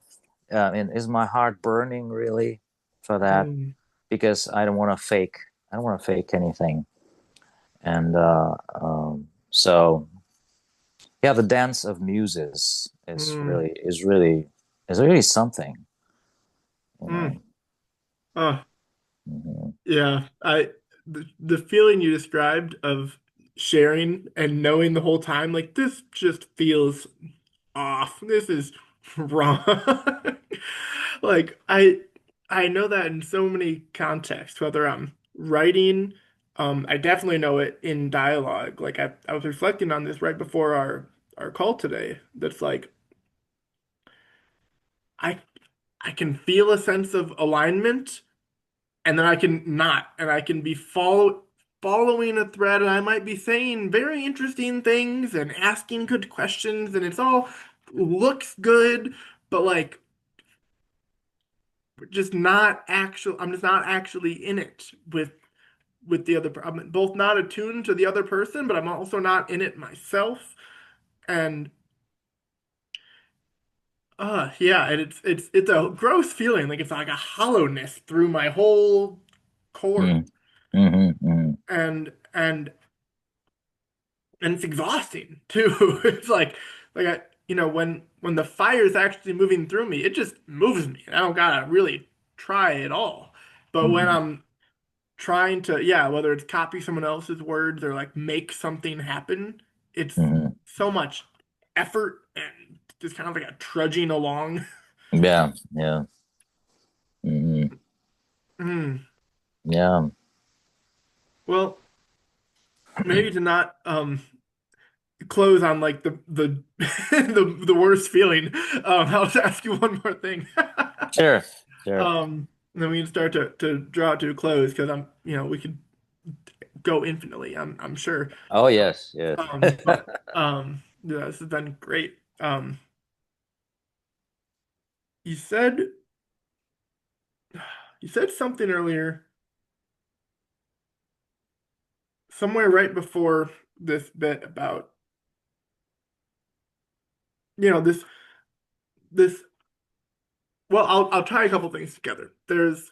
And is my heart burning really for that? mm, Because I don't want to fake. I don't want to fake anything. And so yeah, the dance of muses is mm, really is really is really something, you mm. know. Oh, Mhm. yeah. The feeling you described of sharing and knowing the whole time, like this just feels off. This is wrong. Like I know that in so many contexts, whether I'm writing, I definitely know it in dialogue. Like I was reflecting on this right before our call today. That's like I I can feel a sense of alignment and then I can not, and I can be following a thread, and I might be saying very interesting things and asking good questions, and it's all looks good, but like just not actual. I'm just not actually in it with the other. I'm both not attuned to the other person, but I'm also not in it myself, and yeah, and it's a gross feeling, like it's like a hollowness through my whole core, Mm. Mhm, mhm, and it's exhausting too. It's like when the fire is actually moving through me, it just moves me. I don't gotta really try at all. But when mhm, I'm trying to, yeah, whether it's copy someone else's words or like make something happen, it's mhm. so much effort and just kind of like a trudging along. Yeah, yeah. Mhm. Mm. Yeah. Well, maybe to not close on like the the worst feeling. I'll just ask you one more thing. Sure, sure. And then we can start to draw it to a close because we could go infinitely, I'm sure. Oh yes, yes. But yeah, this has been great. You said you said something earlier, somewhere right before this bit about, this well, I'll tie a couple things together. There's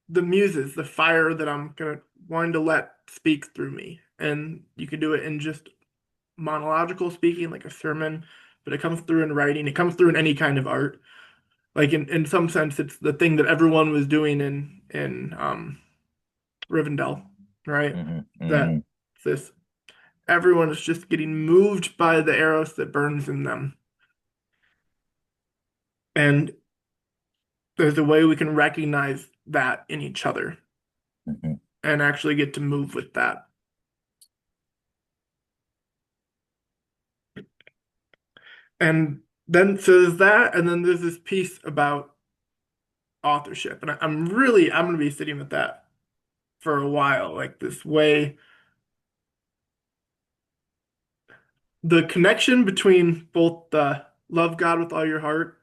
the muses, the fire that I'm gonna wanting to let speak through me. And you can do it in just monological speaking, like a sermon, but it comes through in writing, it comes through in any kind of art. Like in some sense, it's the thing that everyone was doing in Rivendell, right? Hmm, That hmm. this everyone is just getting moved by the arrows that burns in them. And there's a way we can recognize that in each other Mhm. and actually get to move with that. And then so there's that, and then there's this piece about authorship, and I'm gonna be sitting with that for a while, like this way, the connection between both the love God with all your heart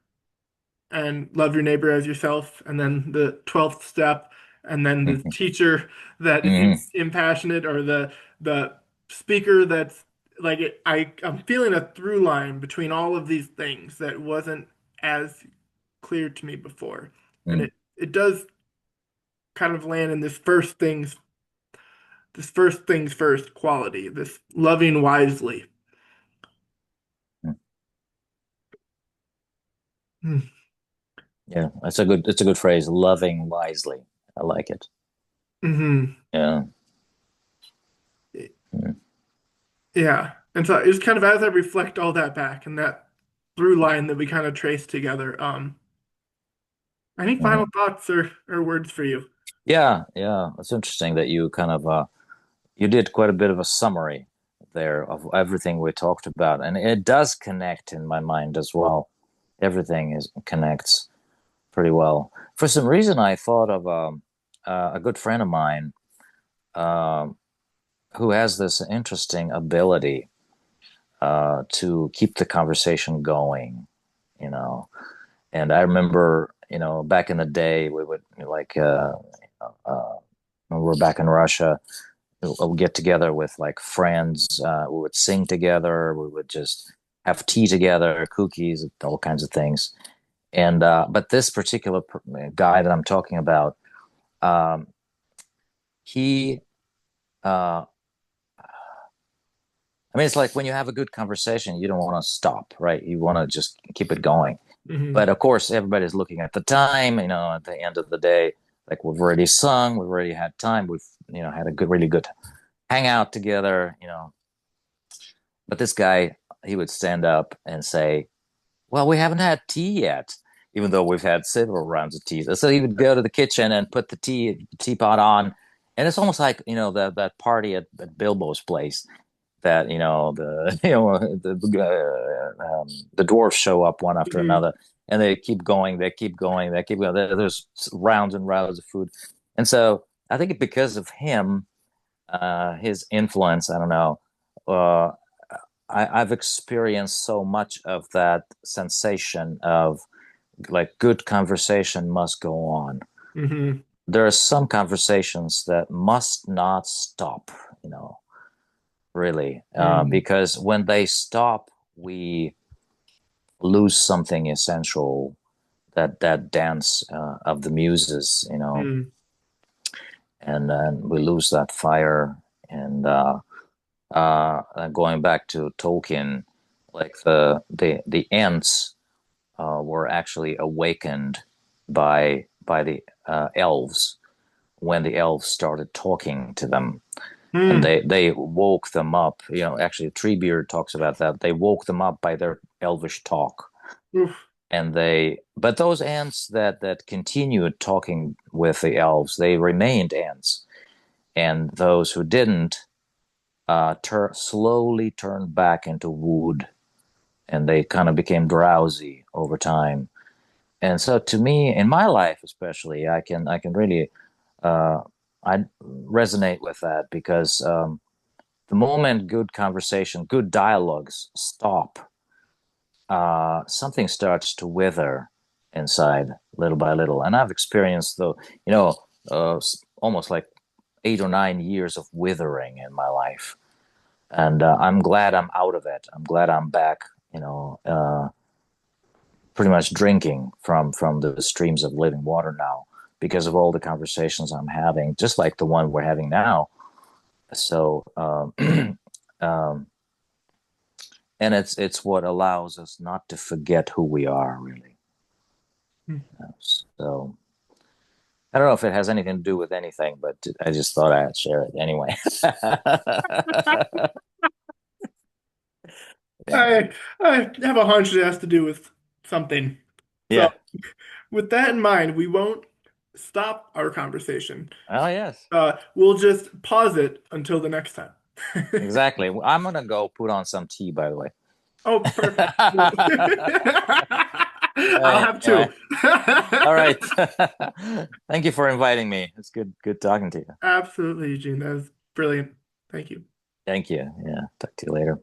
and love your neighbor as yourself, and then the 12th step, and then the Mhm. teacher that is Mhm. impassionate, or the speaker that's like I'm feeling a through line between all of these things that wasn't as clear to me before. And Mhm. it does kind of land in this first things first quality, this loving wisely. Mhm. Mm-hmm. Yeah, it's a good phrase. Loving wisely. I like it. Yeah. Mhm. Yeah. And so it's kind of as I reflect all that back and that through line that we kind of trace together. Any final Mhm. thoughts or words for you? Yeah, yeah. It's interesting that you kind of you did quite a bit of a summary there of everything we talked about, and it does connect in my mind as well. Everything is connects pretty well. For some reason, I thought of a good friend of mine um, who has this interesting ability to keep the conversation going. You know, and I remember, back in the day, we would like uh, when we were back in Russia. We'll get together with like friends. We would sing together. We would just have tea together, cookies, all kinds of things. And but this particular guy that I'm talking about, um, he, I mean, it's like when you have a good conversation, you don't want to stop, right? You want to just keep it going. Hmm. But of course, everybody's looking at the time. At the end of the day, like we've already sung, we've already had time. We've had a good, really good hangout together. But this guy, he would stand up and say, "Well, we haven't had tea yet," even though we've had several rounds of tea. So he would go to the kitchen and put the teapot on, and it's almost like that party at Bilbo's place. That the the dwarfs show up one after Hmm. another, and they keep going, they keep going, they keep going. There's rounds and rounds of food, and so I think because of him, his influence, I don't know. Uh, I've experienced so much of that sensation of like good conversation must go on. Hmm. There are some conversations that must not stop, you know, really, Hmm. because when they stop, we lose something essential. That dance of the muses, Hmm. and then we lose that fire. And going back to Tolkien, like the ants were actually awakened by the elves when the elves started talking to them, and Hmm. they woke them up. Actually, Treebeard talks about that. They woke them up by their elvish talk, Oof. and but those ants that continued talking with the elves, they remained ants, and those who didn't slowly turned back into wood, and they kind of became drowsy over time. And so to me, in my life especially, I can really uh, I resonate with that, because the moment good conversation, good dialogues stop, something starts to wither inside little by little. And I've experienced, though, almost like 8 or 9 years of withering in my life, and I'm glad I'm out of it. I'm glad I'm back. Pretty much drinking from the streams of living water now, because of all the conversations I'm having, just like the one we're having now. So, um, and it's what allows us not to forget who we are, really. So I don't know if it has anything to do with anything, but I just thought I'd share it anyway. Yeah, I have a hunch it has to do with something. So yeah, with that in mind, we won't stop our conversation. Oh, yes, We'll just pause it until the next time. exactly. I'm gonna go put on some tea, by the way. Oh, perfect. I'll have two. Anyway, all right. Thank you for inviting me. It's good talking to you. Absolutely, Eugene. That was brilliant. Thank you. Thank you. Yeah, talk to you later.